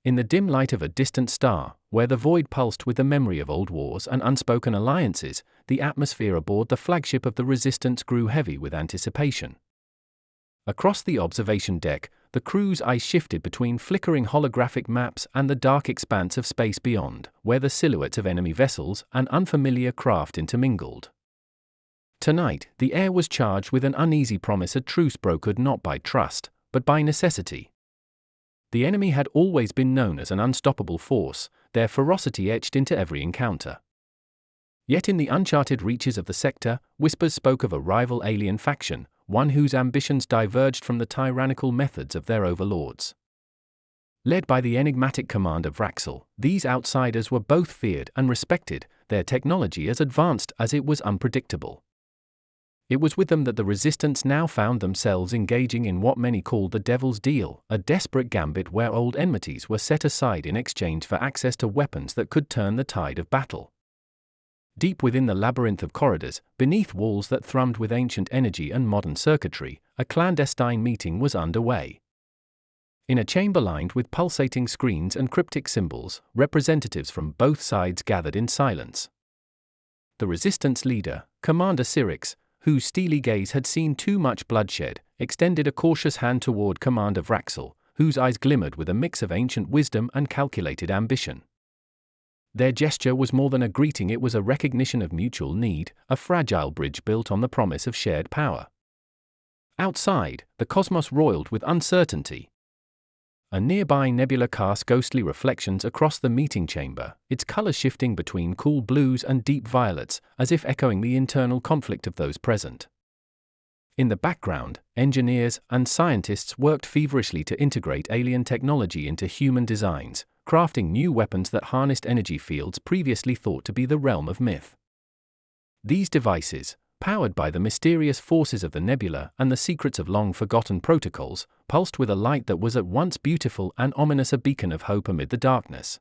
In the dim light of a distant star, where the void pulsed with the memory of old wars and unspoken alliances, the atmosphere aboard the flagship of the Resistance grew heavy with anticipation. Across the observation deck, the crew's eyes shifted between flickering holographic maps and the dark expanse of space beyond, where the silhouettes of enemy vessels and unfamiliar craft intermingled. Tonight, the air was charged with an uneasy promise a truce brokered not by trust, but by necessity. The enemy had always been known as an unstoppable force, their ferocity etched into every encounter. Yet in the uncharted reaches of the sector, whispers spoke of a rival alien faction, one whose ambitions diverged from the tyrannical methods of their overlords. Led by the enigmatic commander Vraxel, these outsiders were both feared and respected, their technology as advanced as it was unpredictable. It was with them that the Resistance now found themselves engaging in what many called the Devil's Deal, a desperate gambit where old enmities were set aside in exchange for access to weapons that could turn the tide of battle. Deep within the labyrinth of corridors, beneath walls that thrummed with ancient energy and modern circuitry, a clandestine meeting was underway. In a chamber lined with pulsating screens and cryptic symbols, representatives from both sides gathered in silence. The Resistance leader, Commander Cyrix, whose steely gaze had seen too much bloodshed, extended a cautious hand toward Commander Vraxel, whose eyes glimmered with a mix of ancient wisdom and calculated ambition. Their gesture was more than a greeting, it was a recognition of mutual need, a fragile bridge built on the promise of shared power. Outside, the cosmos roiled with uncertainty. A nearby nebula cast ghostly reflections across the meeting chamber, its color shifting between cool blues and deep violets, as if echoing the internal conflict of those present. In the background, engineers and scientists worked feverishly to integrate alien technology into human designs, crafting new weapons that harnessed energy fields previously thought to be the realm of myth. These devices, powered by the mysterious forces of the nebula and the secrets of long-forgotten protocols, pulsed with a light that was at once beautiful and ominous, a beacon of hope amid the darkness.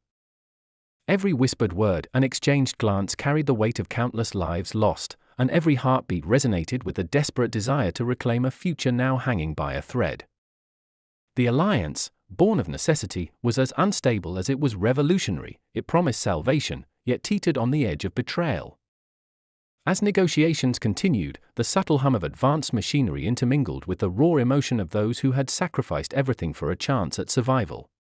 Every whispered word and exchanged glance carried the weight of countless lives lost, and every heartbeat resonated with the desperate desire to reclaim a future now hanging by a thread. The alliance, born of necessity, was as unstable as it was revolutionary. It promised salvation, yet teetered on the edge of betrayal. As negotiations continued, the subtle hum of advanced machinery intermingled with the raw emotion of those who had sacrificed everything for a chance at survival.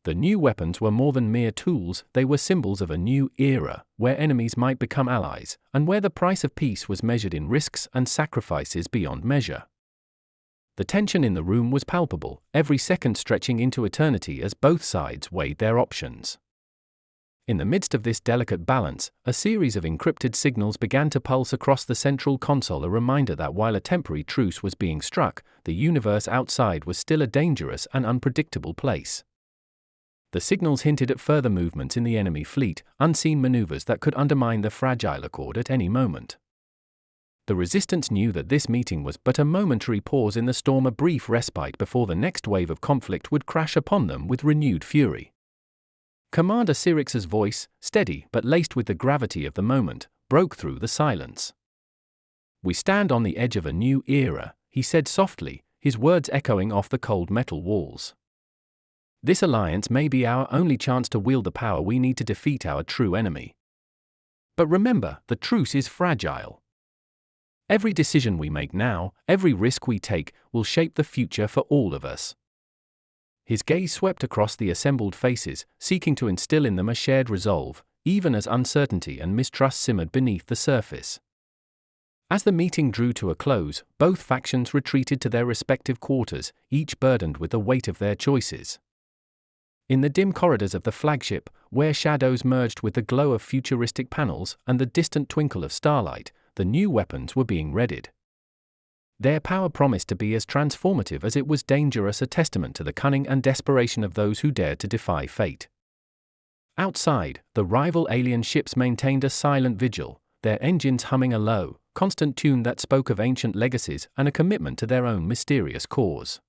The new weapons were more than mere tools, they were symbols of a new era, where enemies might become allies, and where the price of peace was measured in risks and sacrifices beyond measure. The tension in the room was palpable, every second stretching into eternity as both sides weighed their options. In the midst of this delicate balance, a series of encrypted signals began to pulse across the central console, a reminder that while a temporary truce was being struck, the universe outside was still a dangerous and unpredictable place. The signals hinted at further movements in the enemy fleet, unseen maneuvers that could undermine the fragile accord at any moment. The Resistance knew that this meeting was but a momentary pause in the storm, a brief respite before the next wave of conflict would crash upon them with renewed fury. Commander Cyrix's voice, steady but laced with the gravity of the moment, broke through the silence. "We stand on the edge of a new era," he said softly, his words echoing off the cold metal walls. "This alliance may be our only chance to wield the power we need to defeat our true enemy. But remember, the truce is fragile. Every decision we make now, every risk we take, will shape the future for all of us." His gaze swept across the assembled faces, seeking to instill in them a shared resolve, even as uncertainty and mistrust simmered beneath the surface. As the meeting drew to a close, both factions retreated to their respective quarters, each burdened with the weight of their choices. In the dim corridors of the flagship, where shadows merged with the glow of futuristic panels and the distant twinkle of starlight, the new weapons were being readied. Their power promised to be as transformative as it was dangerous, a testament to the cunning and desperation of those who dared to defy fate. Outside, the rival alien ships maintained a silent vigil, their engines humming a low, constant tune that spoke of ancient legacies and a commitment to their own mysterious cause.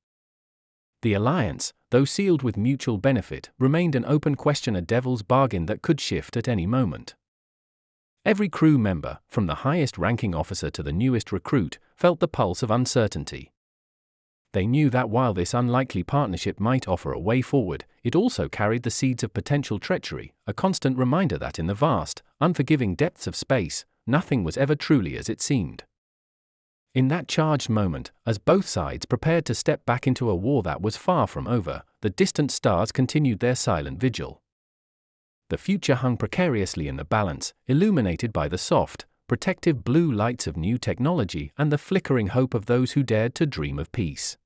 The alliance, though sealed with mutual benefit, remained an open question, a devil's bargain that could shift at any moment. Every crew member, from the highest-ranking officer to the newest recruit, felt the pulse of uncertainty. They knew that while this unlikely partnership might offer a way forward, it also carried the seeds of potential treachery, a constant reminder that in the vast, unforgiving depths of space, nothing was ever truly as it seemed. In that charged moment, as both sides prepared to step back into a war that was far from over, the distant stars continued their silent vigil. The future hung precariously in the balance, illuminated by the soft, protective blue lights of new technology and the flickering hope of those who dared to dream of peace.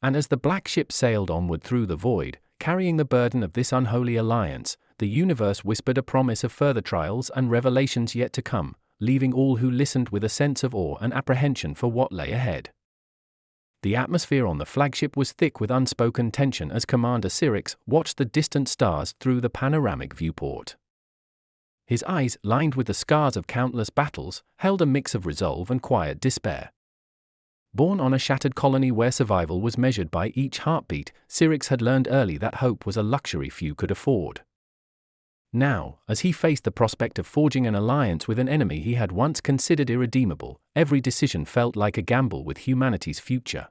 And as the black ship sailed onward through the void, carrying the burden of this unholy alliance, the universe whispered a promise of further trials and revelations yet to come, leaving all who listened with a sense of awe and apprehension for what lay ahead. The atmosphere on the flagship was thick with unspoken tension as Commander Cyrix watched the distant stars through the panoramic viewport. His eyes, lined with the scars of countless battles, held a mix of resolve and quiet despair. Born on a shattered colony where survival was measured by each heartbeat, Cyrix had learned early that hope was a luxury few could afford. Now, as he faced the prospect of forging an alliance with an enemy he had once considered irredeemable, every decision felt like a gamble with humanity's future.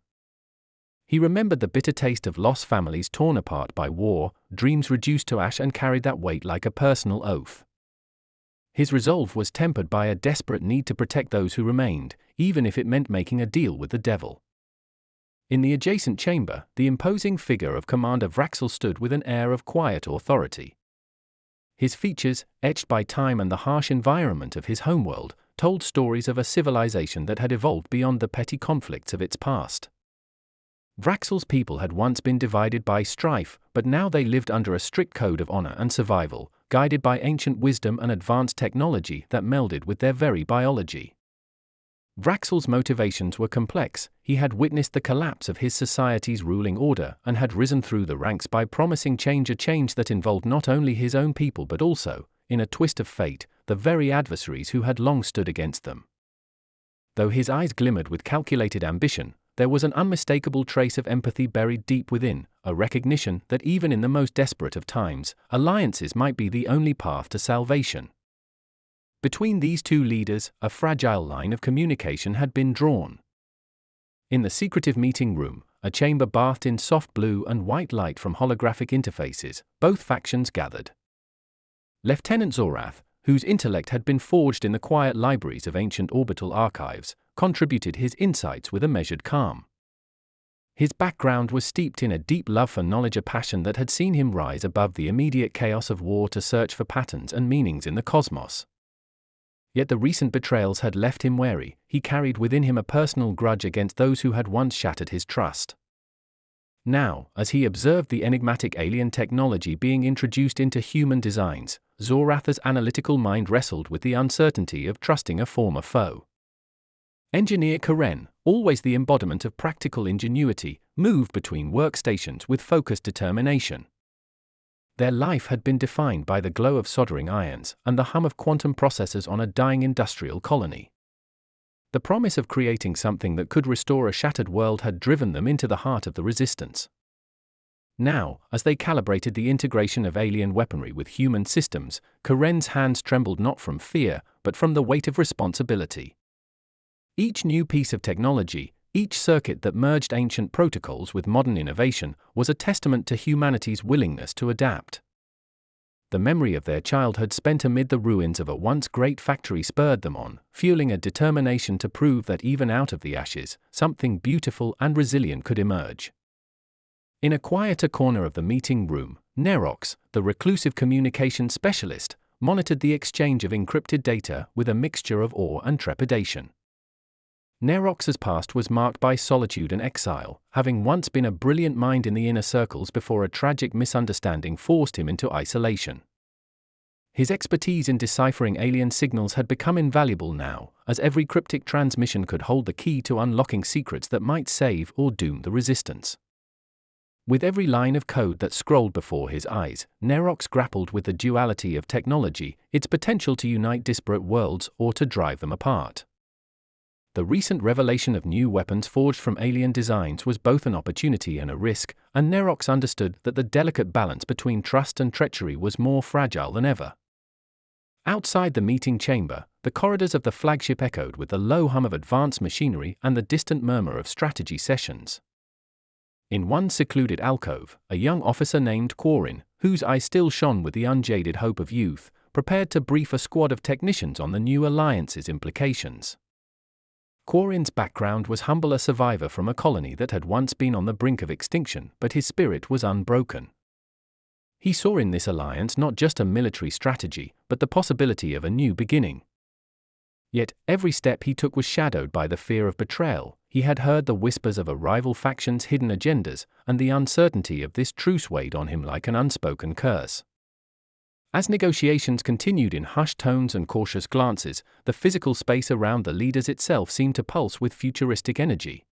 He remembered the bitter taste of lost families torn apart by war, dreams reduced to ash, and carried that weight like a personal oath. His resolve was tempered by a desperate need to protect those who remained, even if it meant making a deal with the devil. In the adjacent chamber, the imposing figure of Commander Vraxel stood with an air of quiet authority. His features, etched by time and the harsh environment of his homeworld, told stories of a civilization that had evolved beyond the petty conflicts of its past. Vraxel's people had once been divided by strife, but now they lived under a strict code of honor and survival, guided by ancient wisdom and advanced technology that melded with their very biology. Vraxel's motivations were complex. He had witnessed the collapse of his society's ruling order and had risen through the ranks by promising change, a change that involved not only his own people but also, in a twist of fate, the very adversaries who had long stood against them. Though his eyes glimmered with calculated ambition, there was an unmistakable trace of empathy buried deep within, a recognition that even in the most desperate of times, alliances might be the only path to salvation. Between these two leaders, a fragile line of communication had been drawn. In the secretive meeting room, a chamber bathed in soft blue and white light from holographic interfaces, both factions gathered. Lieutenant Zorath, whose intellect had been forged in the quiet libraries of ancient orbital archives, contributed his insights with a measured calm. His background was steeped in a deep love for knowledge, a passion that had seen him rise above the immediate chaos of war to search for patterns and meanings in the cosmos. Yet the recent betrayals had left him wary. He carried within him a personal grudge against those who had once shattered his trust. Now, as he observed the enigmatic alien technology being introduced into human designs, Zorath's analytical mind wrestled with the uncertainty of trusting a former foe. Engineer Karen, always the embodiment of practical ingenuity, moved between workstations with focused determination. Their life had been defined by the glow of soldering irons and the hum of quantum processors on a dying industrial colony. The promise of creating something that could restore a shattered world had driven them into the heart of the resistance. Now, as they calibrated the integration of alien weaponry with human systems, Karen's hands trembled not from fear, but from the weight of responsibility. Each new piece of technology, each circuit that merged ancient protocols with modern innovation, was a testament to humanity's willingness to adapt. The memory of their childhood spent amid the ruins of a once great factory spurred them on, fueling a determination to prove that even out of the ashes, something beautiful and resilient could emerge. In a quieter corner of the meeting room, Nerox, the reclusive communication specialist, monitored the exchange of encrypted data with a mixture of awe and trepidation. Nerox's past was marked by solitude and exile, having once been a brilliant mind in the inner circles before a tragic misunderstanding forced him into isolation. His expertise in deciphering alien signals had become invaluable now, as every cryptic transmission could hold the key to unlocking secrets that might save or doom the resistance. With every line of code that scrolled before his eyes, Nerox grappled with the duality of technology, its potential to unite disparate worlds or to drive them apart. The recent revelation of new weapons forged from alien designs was both an opportunity and a risk, and Nerox understood that the delicate balance between trust and treachery was more fragile than ever. Outside the meeting chamber, the corridors of the flagship echoed with the low hum of advanced machinery and the distant murmur of strategy sessions. In one secluded alcove, a young officer named Quarin, whose eyes still shone with the unjaded hope of youth, prepared to brief a squad of technicians on the new alliance's implications. Quarin's background was humble, a survivor from a colony that had once been on the brink of extinction, but his spirit was unbroken. He saw in this alliance not just a military strategy, but the possibility of a new beginning. Yet, every step he took was shadowed by the fear of betrayal. He had heard the whispers of a rival faction's hidden agendas, and the uncertainty of this truce weighed on him like an unspoken curse. As negotiations continued in hushed tones and cautious glances, the physical space around the leaders itself seemed to pulse with futuristic energy.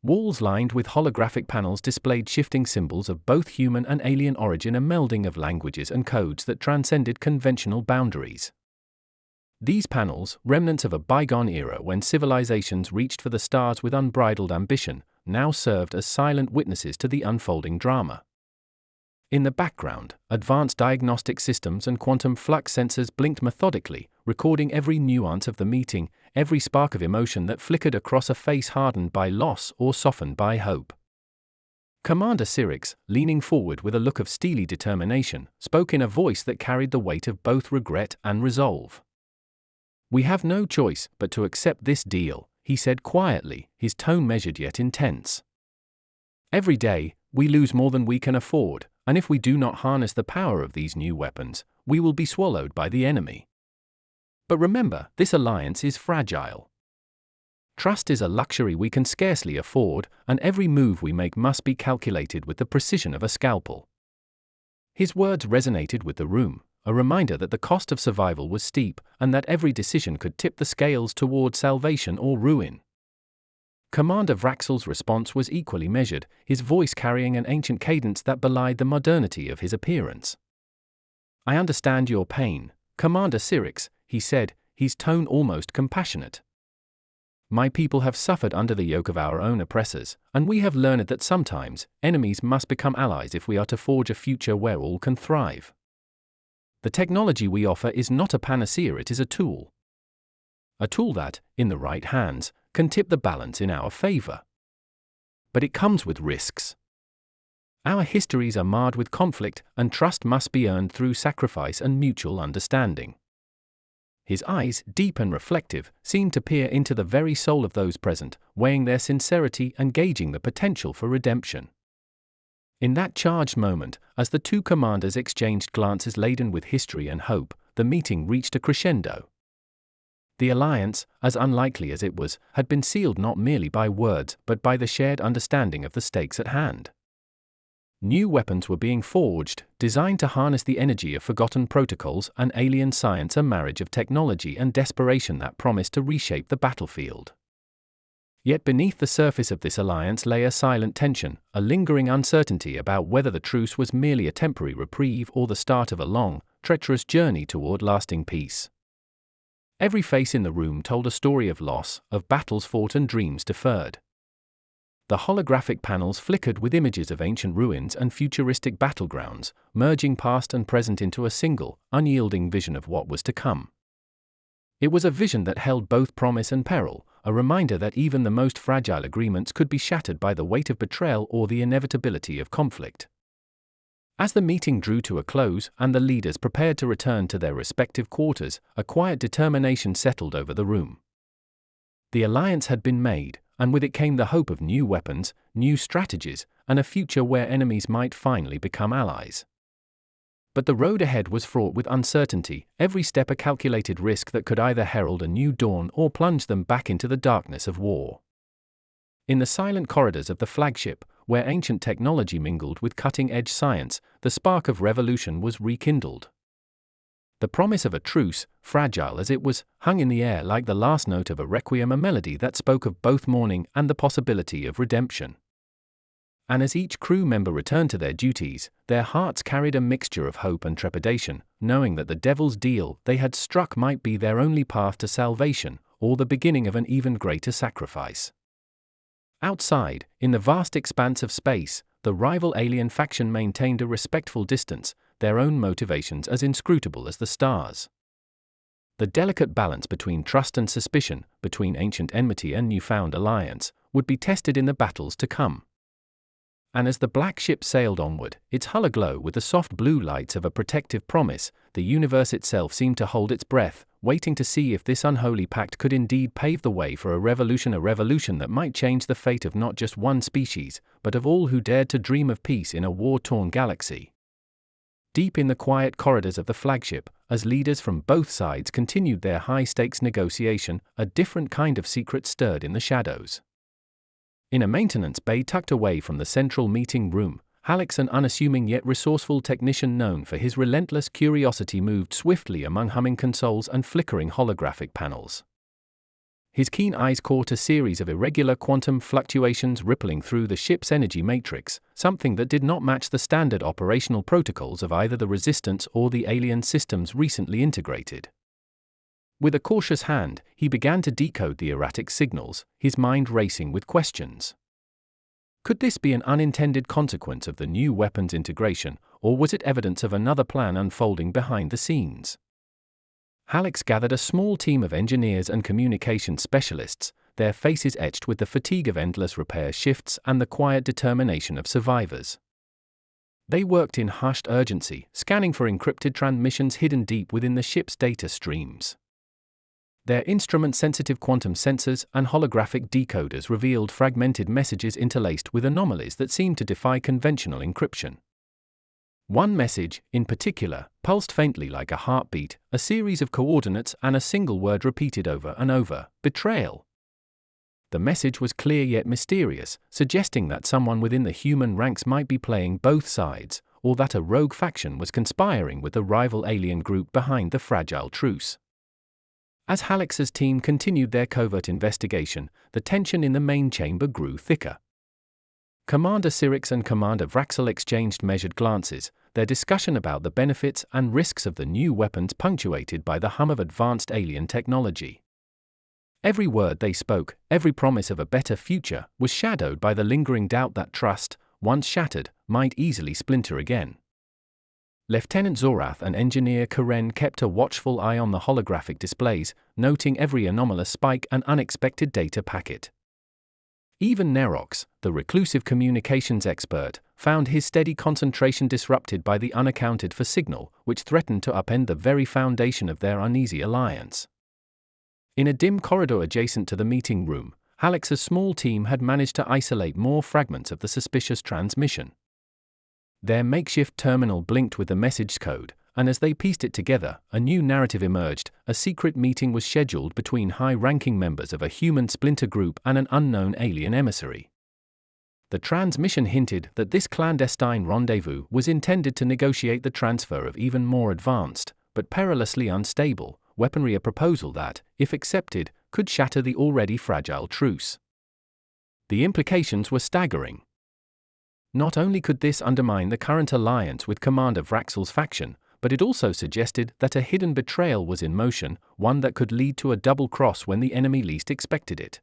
Walls lined with holographic panels displayed shifting symbols of both human and alien origin, a melding of languages and codes that transcended conventional boundaries. These panels, remnants of a bygone era when civilizations reached for the stars with unbridled ambition, now served as silent witnesses to the unfolding drama. In the background, advanced diagnostic systems and quantum flux sensors blinked methodically, recording every nuance of the meeting, every spark of emotion that flickered across a face hardened by loss or softened by hope. Commander Cyrix, leaning forward with a look of steely determination, spoke in a voice that carried the weight of both regret and resolve. "We have no choice but to accept this deal," he said quietly, his tone measured yet intense. "Every day, we lose more than we can afford, and if we do not harness the power of these new weapons, we will be swallowed by the enemy. But remember, this alliance is fragile. Trust is a luxury we can scarcely afford, and every move we make must be calculated with the precision of a scalpel." His words resonated with the room, a reminder that the cost of survival was steep, and that every decision could tip the scales toward salvation or ruin. Commander Vraxel's response was equally measured, his voice carrying an ancient cadence that belied the modernity of his appearance. "I understand your pain, Commander Cyrix," he said, his tone almost compassionate. "My people have suffered under the yoke of our own oppressors, and we have learned that sometimes, enemies must become allies if we are to forge a future where all can thrive. The technology we offer is not a panacea, it is a tool. A tool that, in the right hands, can tip the balance in our favor. But it comes with risks. Our histories are marred with conflict, and trust must be earned through sacrifice and mutual understanding." His eyes, deep and reflective, seemed to peer into the very soul of those present, weighing their sincerity and gauging the potential for redemption. In that charged moment, as the two commanders exchanged glances laden with history and hope, the meeting reached a crescendo. The alliance, as unlikely as it was, had been sealed not merely by words but by the shared understanding of the stakes at hand. New weapons were being forged, designed to harness the energy of forgotten protocols and alien science, a marriage of technology and desperation that promised to reshape the battlefield. Yet beneath the surface of this alliance lay a silent tension, a lingering uncertainty about whether the truce was merely a temporary reprieve or the start of a long, treacherous journey toward lasting peace. Every face in the room told a story of loss, of battles fought and dreams deferred. The holographic panels flickered with images of ancient ruins and futuristic battlegrounds, merging past and present into a single, unyielding vision of what was to come. It was a vision that held both promise and peril, a reminder that even the most fragile agreements could be shattered by the weight of betrayal or the inevitability of conflict. As the meeting drew to a close and the leaders prepared to return to their respective quarters, a quiet determination settled over the room. The alliance had been made, and with it came the hope of new weapons, new strategies, and a future where enemies might finally become allies. But the road ahead was fraught with uncertainty, every step a calculated risk that could either herald a new dawn or plunge them back into the darkness of war. In the silent corridors of the flagship, where ancient technology mingled with cutting-edge science, the spark of revolution was rekindled. The promise of a truce, fragile as it was, hung in the air like the last note of a requiem, a melody that spoke of both mourning and the possibility of redemption. And as each crew member returned to their duties, their hearts carried a mixture of hope and trepidation, knowing that the devil's deal they had struck might be their only path to salvation, or the beginning of an even greater sacrifice. Outside, in the vast expanse of space, the rival alien faction maintained a respectful distance, their own motivations as inscrutable as the stars. The delicate balance between trust and suspicion, between ancient enmity and newfound alliance, would be tested in the battles to come. And as the black ship sailed onward, its hull aglow with the soft blue lights of a protective promise, the universe itself seemed to hold its breath, waiting to see if this unholy pact could indeed pave the way for a revolution that might change the fate of not just one species, but of all who dared to dream of peace in a war-torn galaxy. Deep in the quiet corridors of the flagship, as leaders from both sides continued their high-stakes negotiation, a different kind of secret stirred in the shadows. In a maintenance bay tucked away from the central meeting room, Hallex, an unassuming yet resourceful technician known for his relentless curiosity, moved swiftly among humming consoles and flickering holographic panels. His keen eyes caught a series of irregular quantum fluctuations rippling through the ship's energy matrix, something that did not match the standard operational protocols of either the Resistance or the alien systems recently integrated. With a cautious hand, he began to decode the erratic signals, his mind racing with questions. Could this be an unintended consequence of the new weapons integration, or was it evidence of another plan unfolding behind the scenes? Hallex gathered a small team of engineers and communication specialists, their faces etched with the fatigue of endless repair shifts and the quiet determination of survivors. They worked in hushed urgency, scanning for encrypted transmissions hidden deep within the ship's data streams. Their instrument-sensitive quantum sensors and holographic decoders revealed fragmented messages interlaced with anomalies that seemed to defy conventional encryption. One message, in particular, pulsed faintly like a heartbeat, a series of coordinates and a single word repeated over and over: betrayal. The message was clear yet mysterious, suggesting that someone within the human ranks might be playing both sides, or that a rogue faction was conspiring with the rival alien group behind the fragile truce. As Hallex's team continued their covert investigation, the tension in the main chamber grew thicker. Commander Cyrix and Commander Vraxel exchanged measured glances, their discussion about the benefits and risks of the new weapons punctuated by the hum of advanced alien technology. Every word they spoke, every promise of a better future, was shadowed by the lingering doubt that trust, once shattered, might easily splinter again. Lieutenant Zorath and Engineer Karen kept a watchful eye on the holographic displays, noting every anomalous spike and unexpected data packet. Even Nerox, the reclusive communications expert, found his steady concentration disrupted by the unaccounted-for signal, which threatened to upend the very foundation of their uneasy alliance. In a dim corridor adjacent to the meeting room, Hallex's small team had managed to isolate more fragments of the suspicious transmission. Their makeshift terminal blinked with the message code, and as they pieced it together, a new narrative emerged. A secret meeting was scheduled between high-ranking members of a human splinter group and an unknown alien emissary. The transmission hinted that this clandestine rendezvous was intended to negotiate the transfer of even more advanced, but perilously unstable, weaponry, a proposal that, if accepted, could shatter the already fragile truce. The implications were staggering. Not only could this undermine the current alliance with Commander Vraxel's faction, but it also suggested that a hidden betrayal was in motion, one that could lead to a double cross when the enemy least expected it.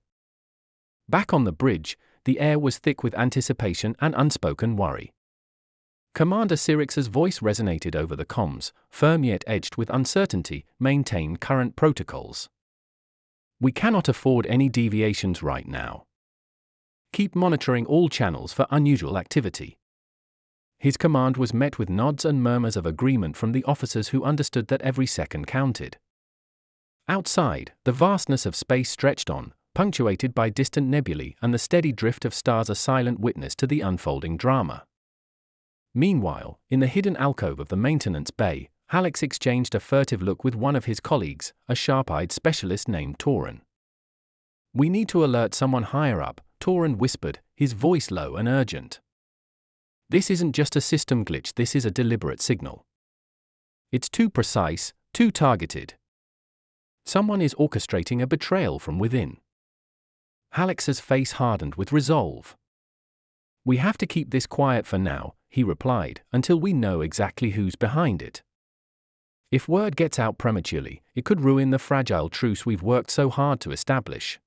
Back on the bridge, the air was thick with anticipation and unspoken worry. Commander Cyrix's voice resonated over the comms, firm yet edged with uncertainty: maintain current protocols. We cannot afford any deviations right now. Keep monitoring all channels for unusual activity. His command was met with nods and murmurs of agreement from the officers who understood that every second counted. Outside, the vastness of space stretched on, punctuated by distant nebulae and the steady drift of stars, a silent witness to the unfolding drama. Meanwhile, in the hidden alcove of the maintenance bay, Hallex exchanged a furtive look with one of his colleagues, a sharp-eyed specialist named Tauren. "We need to alert someone higher up," Tauren whispered, his voice low and urgent. "This isn't just a system glitch, this is a deliberate signal. It's too precise, too targeted. Someone is orchestrating a betrayal from within." Hallex's face hardened with resolve. "We have to keep this quiet for now," he replied, "until we know exactly who's behind it. If word gets out prematurely, it could ruin the fragile truce we've worked so hard to establish."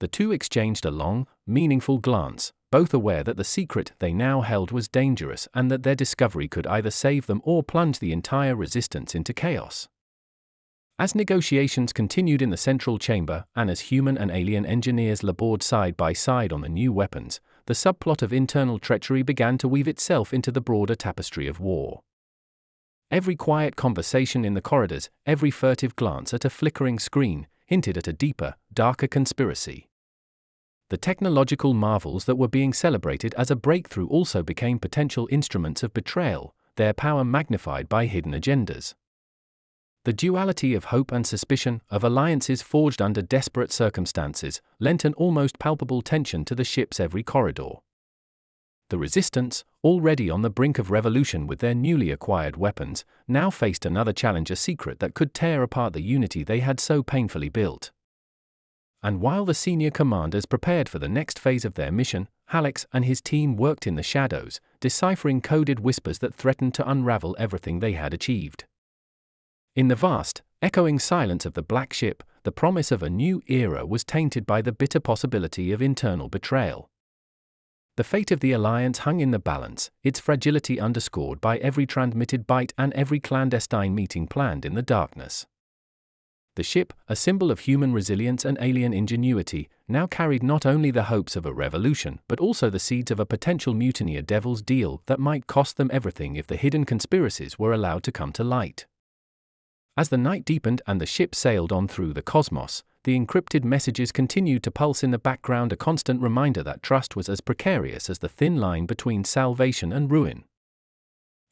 The two exchanged a long, meaningful glance, both aware that the secret they now held was dangerous and that their discovery could either save them or plunge the entire resistance into chaos. As negotiations continued in the central chamber, and as human and alien engineers labored side by side on the new weapons, the subplot of internal treachery began to weave itself into the broader tapestry of war. Every quiet conversation in the corridors, every furtive glance at a flickering screen, hinted at a deeper, darker conspiracy. The technological marvels that were being celebrated as a breakthrough also became potential instruments of betrayal, their power magnified by hidden agendas. The duality of hope and suspicion, of alliances forged under desperate circumstances, lent an almost palpable tension to the ship's every corridor. The Resistance, already on the brink of revolution with their newly acquired weapons, now faced another challenge, a secret that could tear apart the unity they had so painfully built. And while the senior commanders prepared for the next phase of their mission, Hallex and his team worked in the shadows, deciphering coded whispers that threatened to unravel everything they had achieved. In the vast, echoing silence of the Black Ship, the promise of a new era was tainted by the bitter possibility of internal betrayal. The fate of the Alliance hung in the balance, its fragility underscored by every transmitted byte and every clandestine meeting planned in the darkness. The ship, a symbol of human resilience and alien ingenuity, now carried not only the hopes of a revolution but also the seeds of a potential mutiny, a devil's deal that might cost them everything if the hidden conspiracies were allowed to come to light. As the night deepened and the ship sailed on through the cosmos, the encrypted messages continued to pulse in the background, a constant reminder that trust was as precarious as the thin line between salvation and ruin.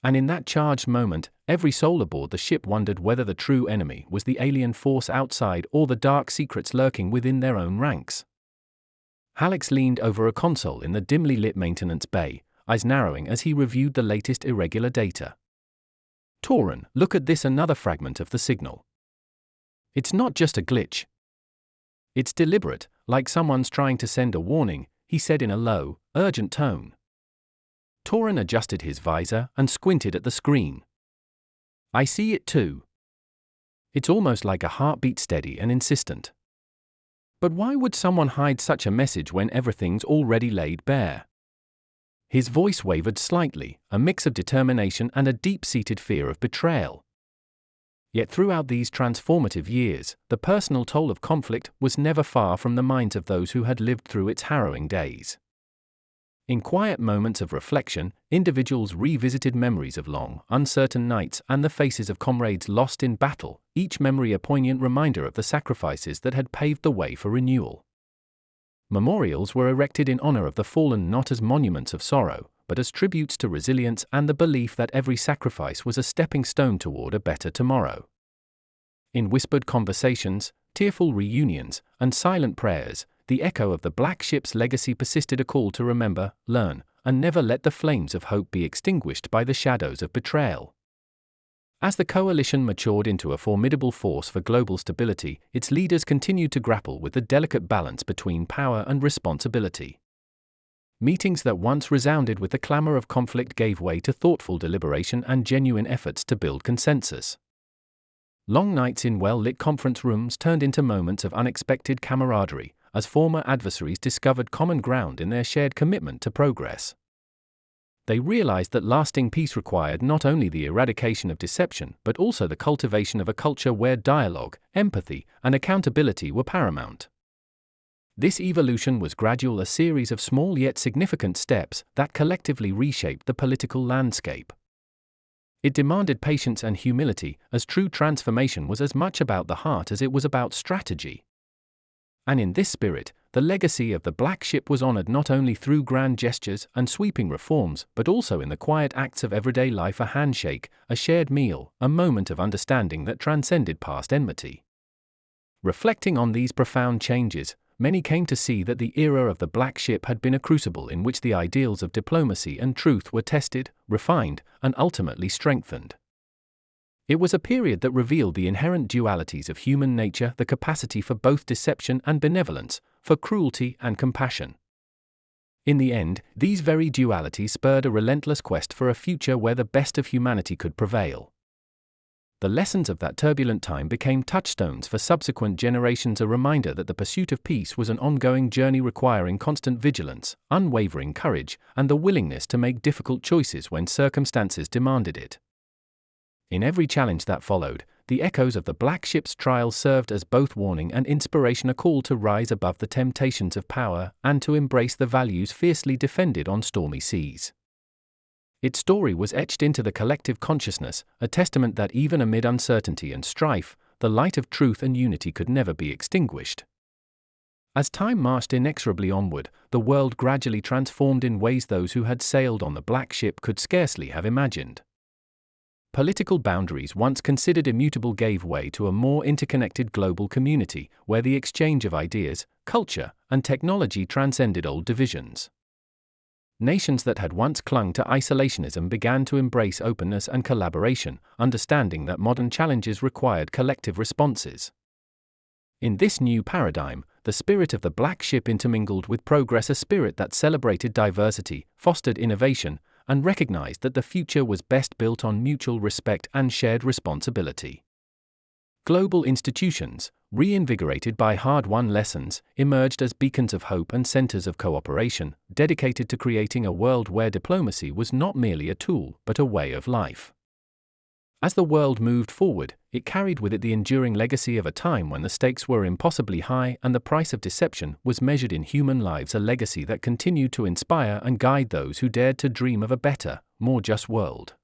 And in that charged moment, every soul aboard the ship wondered whether the true enemy was the alien force outside or the dark secrets lurking within their own ranks. Hallex leaned over a console in the dimly lit maintenance bay, eyes narrowing as he reviewed the latest irregular data. "Tauren, look at this, another fragment of the signal. It's not just a glitch. It's deliberate, like someone's trying to send a warning," he said in a low, urgent tone. Tauren adjusted his visor and squinted at the screen. "I see it too. It's almost like a heartbeat, steady and insistent. But why would someone hide such a message when everything's already laid bare?" His voice wavered slightly, a mix of determination and a deep-seated fear of betrayal. Yet throughout these transformative years, the personal toll of conflict was never far from the minds of those who had lived through its harrowing days. In quiet moments of reflection, individuals revisited memories of long, uncertain nights and the faces of comrades lost in battle, each memory a poignant reminder of the sacrifices that had paved the way for renewal. Memorials were erected in honor of the fallen, not as monuments of sorrow, but as tributes to resilience and the belief that every sacrifice was a stepping stone toward a better tomorrow. In whispered conversations, tearful reunions, and silent prayers, the echo of the Black Ship's legacy persisted, a call to remember, learn, and never let the flames of hope be extinguished by the shadows of betrayal. As the coalition matured into a formidable force for global stability, its leaders continued to grapple with the delicate balance between power and responsibility. Meetings that once resounded with the clamor of conflict gave way to thoughtful deliberation and genuine efforts to build consensus. Long nights in well-lit conference rooms turned into moments of unexpected camaraderie, as former adversaries discovered common ground in their shared commitment to progress. They realized that lasting peace required not only the eradication of deception but also the cultivation of a culture where dialogue, empathy, and accountability were paramount. This evolution was gradual, a series of small yet significant steps that collectively reshaped the political landscape. It demanded patience and humility, as true transformation was as much about the heart as it was about strategy. And in this spirit, the legacy of the Black Ship was honored not only through grand gestures and sweeping reforms, but also in the quiet acts of everyday life: a handshake, a shared meal, a moment of understanding that transcended past enmity. Reflecting on these profound changes, many came to see that the era of the Black Ship had been a crucible in which the ideals of diplomacy and truth were tested, refined, and ultimately strengthened. It was a period that revealed the inherent dualities of human nature, the capacity for both deception and benevolence, for cruelty and compassion. In the end, these very dualities spurred a relentless quest for a future where the best of humanity could prevail. The lessons of that turbulent time became touchstones for subsequent generations, a reminder that the pursuit of peace was an ongoing journey requiring constant vigilance, unwavering courage, and the willingness to make difficult choices when circumstances demanded it. In every challenge that followed, the echoes of the Black Ship's trial served as both warning and inspiration, a call to rise above the temptations of power and to embrace the values fiercely defended on stormy seas. Its story was etched into the collective consciousness, a testament that even amid uncertainty and strife, the light of truth and unity could never be extinguished. As time marched inexorably onward, the world gradually transformed in ways those who had sailed on the Black Ship could scarcely have imagined. Political boundaries once considered immutable gave way to a more interconnected global community, where the exchange of ideas, culture, and technology transcended old divisions. Nations that had once clung to isolationism began to embrace openness and collaboration, understanding that modern challenges required collective responses. In this new paradigm, the spirit of the Black Ship intermingled with progress, a spirit that celebrated diversity, fostered innovation, and recognized that the future was best built on mutual respect and shared responsibility. Global institutions, reinvigorated by hard-won lessons, emerged as beacons of hope and centers of cooperation, dedicated to creating a world where diplomacy was not merely a tool but a way of life. As the world moved forward, it carried with it the enduring legacy of a time when the stakes were impossibly high and the price of deception was measured in human lives, a legacy that continued to inspire and guide those who dared to dream of a better, more just world.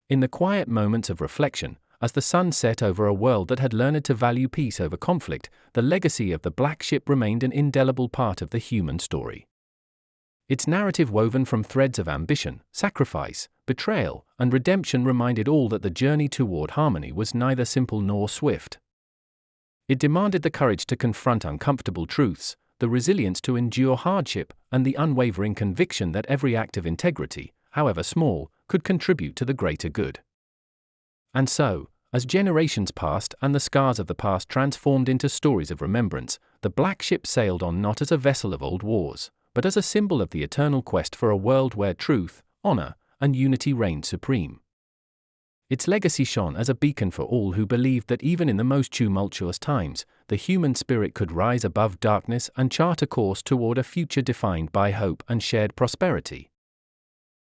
In the quiet moments of reflection, as the sun set over a world that had learned to value peace over conflict, the legacy of the Black Ship remained an indelible part of the human story. Its narrative, woven from threads of ambition, sacrifice, betrayal, and redemption, reminded all that the journey toward harmony was neither simple nor swift. It demanded the courage to confront uncomfortable truths, the resilience to endure hardship, and the unwavering conviction that every act of integrity, however small, could contribute to the greater good. And so, as generations passed and the scars of the past transformed into stories of remembrance, the Black Ship sailed on not as a vessel of old wars, but as a symbol of the eternal quest for a world where truth, honor, and unity reigned supreme. Its legacy shone as a beacon for all who believed that even in the most tumultuous times, the human spirit could rise above darkness and chart a course toward a future defined by hope and shared prosperity.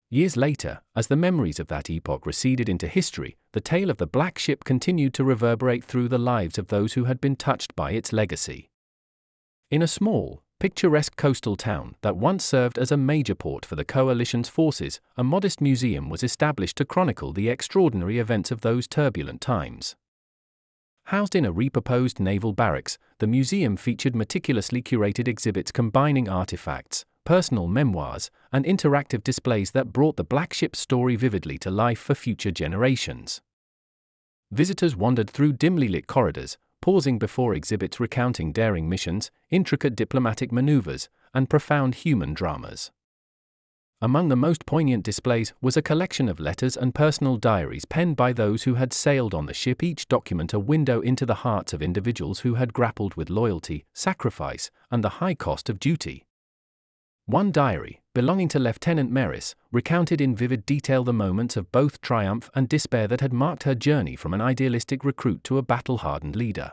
Years later, as the memories of that epoch receded into history, the tale of the Black Ship continued to reverberate through the lives of those who had been touched by its legacy. In a small, picturesque coastal town that once served as a major port for the coalition's forces, a modest museum was established to chronicle the extraordinary events of those turbulent times. Housed in a repurposed naval barracks, the museum featured meticulously curated exhibits combining artifacts, personal memoirs, and interactive displays that brought the Black Ship's story vividly to life for future generations. Visitors wandered through dimly lit corridors, pausing before exhibits recounting daring missions, intricate diplomatic maneuvers, and profound human dramas. Among the most poignant displays was a collection of letters and personal diaries penned by those who had sailed on the ship, each document a window into the hearts of individuals who had grappled with loyalty, sacrifice, and the high cost of duty. One diary, belonging to Lieutenant Meris, recounted in vivid detail the moments of both triumph and despair that had marked her journey from an idealistic recruit to a battle-hardened leader.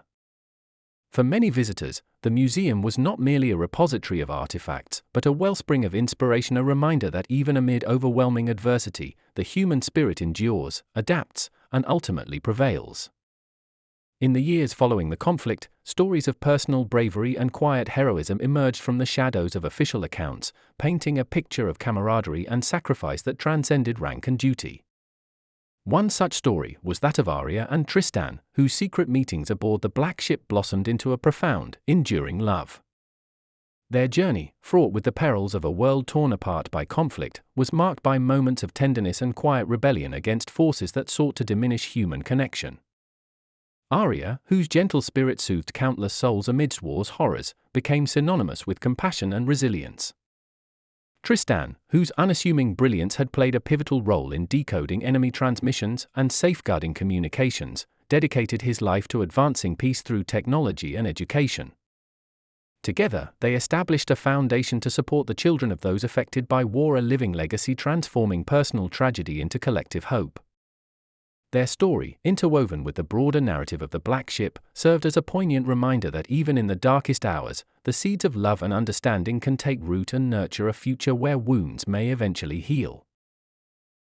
For many visitors, the museum was not merely a repository of artifacts, but a wellspring of inspiration, a reminder that even amid overwhelming adversity, the human spirit endures, adapts, and ultimately prevails. In the years following the conflict, stories of personal bravery and quiet heroism emerged from the shadows of official accounts, painting a picture of camaraderie and sacrifice that transcended rank and duty. One such story was that of Arya and Tristan, whose secret meetings aboard the Black Ship blossomed into a profound, enduring love. Their journey, fraught with the perils of a world torn apart by conflict, was marked by moments of tenderness and quiet rebellion against forces that sought to diminish human connection. Arya, whose gentle spirit soothed countless souls amidst war's horrors, became synonymous with compassion and resilience. Tristan, whose unassuming brilliance had played a pivotal role in decoding enemy transmissions and safeguarding communications, dedicated his life to advancing peace through technology and education. Together, they established a foundation to support the children of those affected by war, a living legacy transforming personal tragedy into collective hope. Their story, interwoven with the broader narrative of the Black Ship, served as a poignant reminder that even in the darkest hours, the seeds of love and understanding can take root and nurture a future where wounds may eventually heal.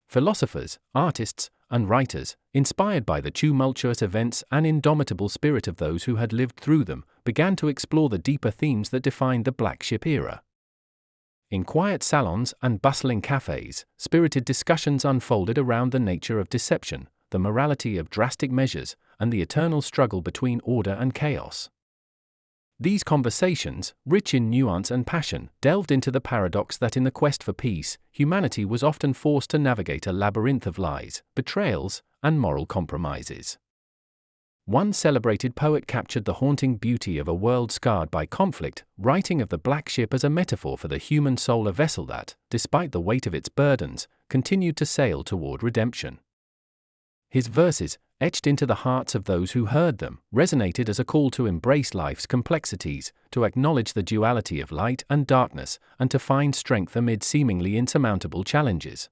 Philosophers, artists, and writers, inspired by the tumultuous events and indomitable spirit of those who had lived through them, began to explore the deeper themes that defined the Black Ship era. In quiet salons and bustling cafes, spirited discussions unfolded around the nature of deception, the morality of drastic measures, and the eternal struggle between order and chaos. These conversations, rich in nuance and passion, delved into the paradox that in the quest for peace, humanity was often forced to navigate a labyrinth of lies, betrayals, and moral compromises. One celebrated poet captured the haunting beauty of a world scarred by conflict, writing of the Black Ship as a metaphor for the human soul, a vessel that, despite the weight of its burdens, continued to sail toward redemption. His verses, etched into the hearts of those who heard them, resonated as a call to embrace life's complexities, to acknowledge the duality of light and darkness, and to find strength amid seemingly insurmountable challenges.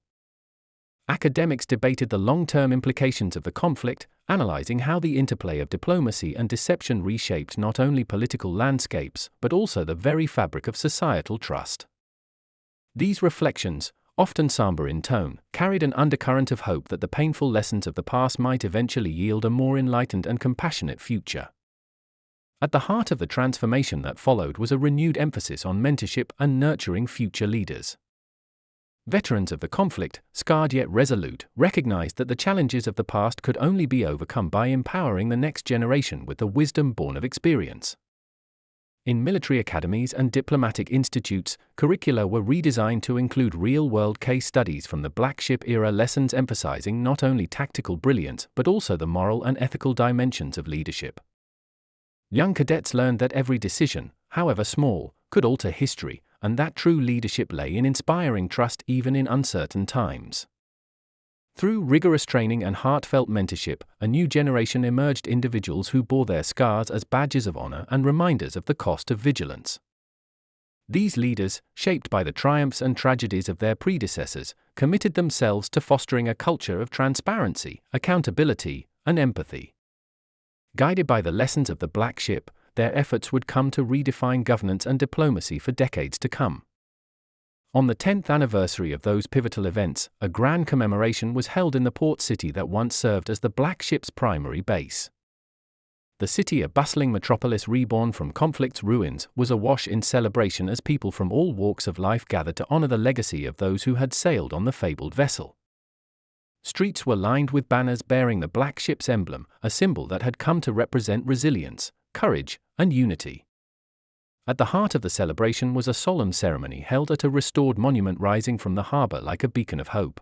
Academics debated the long-term implications of the conflict, analyzing how the interplay of diplomacy and deception reshaped not only political landscapes but also the very fabric of societal trust. These reflections, often somber in tone, carried an undercurrent of hope that the painful lessons of the past might eventually yield a more enlightened and compassionate future. At the heart of the transformation that followed was a renewed emphasis on mentorship and nurturing future leaders. Veterans of the conflict, scarred yet resolute, recognized that the challenges of the past could only be overcome by empowering the next generation with the wisdom born of experience. In military academies and diplomatic institutes, curricula were redesigned to include real-world case studies from the Black Ship era, lessons emphasizing not only tactical brilliance but also the moral and ethical dimensions of leadership. Young cadets learned that every decision, however small, could alter history, and that true leadership lay in inspiring trust even in uncertain times. Through rigorous training and heartfelt mentorship, a new generation emerged, individuals who bore their scars as badges of honor and reminders of the cost of vigilance. These leaders, shaped by the triumphs and tragedies of their predecessors, committed themselves to fostering a culture of transparency, accountability, and empathy. Guided by the lessons of the Black Ship, their efforts would come to redefine governance and diplomacy for decades to come. On the 10th anniversary of those pivotal events, a grand commemoration was held in the port city that once served as the Black Ship's primary base. The city, a bustling metropolis reborn from conflict's ruins, was awash in celebration as people from all walks of life gathered to honor the legacy of those who had sailed on the fabled vessel. Streets were lined with banners bearing the Black Ship's emblem, a symbol that had come to represent resilience, courage, and unity. At the heart of the celebration was a solemn ceremony held at a restored monument rising from the harbor like a beacon of hope.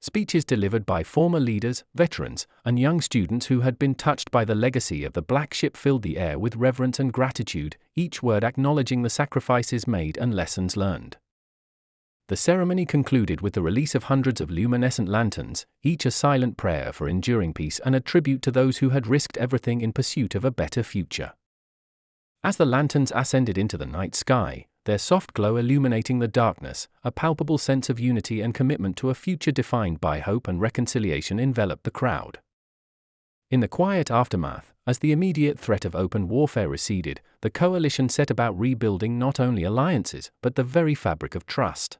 Speeches delivered by former leaders, veterans, and young students who had been touched by the legacy of the Black Ship filled the air with reverence and gratitude, each word acknowledging the sacrifices made and lessons learned. The ceremony concluded with the release of hundreds of luminescent lanterns, each a silent prayer for enduring peace and a tribute to those who had risked everything in pursuit of a better future. As the lanterns ascended into the night sky, their soft glow illuminating the darkness, a palpable sense of unity and commitment to a future defined by hope and reconciliation enveloped the crowd. In the quiet aftermath, as the immediate threat of open warfare receded, the coalition set about rebuilding not only alliances but the very fabric of trust.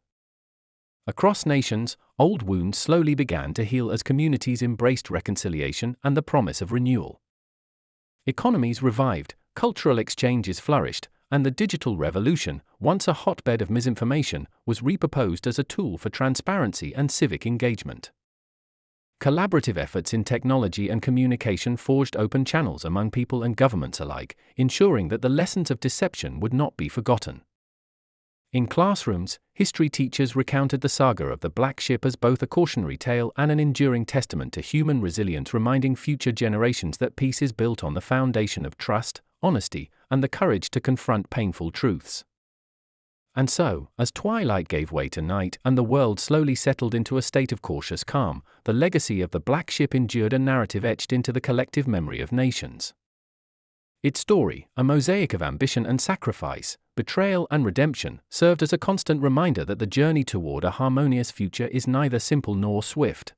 Across nations, old wounds slowly began to heal as communities embraced reconciliation and the promise of renewal. Economies revived, cultural exchanges flourished, and the digital revolution, once a hotbed of misinformation, was repurposed as a tool for transparency and civic engagement. Collaborative efforts in technology and communication forged open channels among people and governments alike, ensuring that the lessons of deception would not be forgotten. In classrooms, history teachers recounted the saga of the Black Ship as both a cautionary tale and an enduring testament to human resilience, reminding future generations that peace is built on the foundation of trust, honesty, and the courage to confront painful truths. And so, as twilight gave way to night and the world slowly settled into a state of cautious calm, the legacy of the Black Ship endured, a narrative etched into the collective memory of nations. Its story, a mosaic of ambition and sacrifice, betrayal and redemption, served as a constant reminder that the journey toward a harmonious future is neither simple nor swift.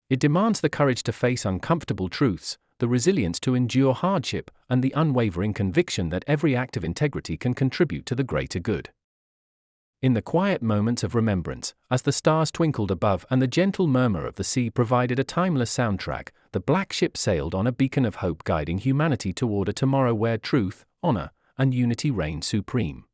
It demands the courage to face uncomfortable truths, the resilience to endure hardship, and the unwavering conviction that every act of integrity can contribute to the greater good. In the quiet moments of remembrance, as the stars twinkled above and the gentle murmur of the sea provided a timeless soundtrack, the black ship sailed on a beacon of hope, guiding humanity toward a tomorrow where truth, honor, and unity reign supreme.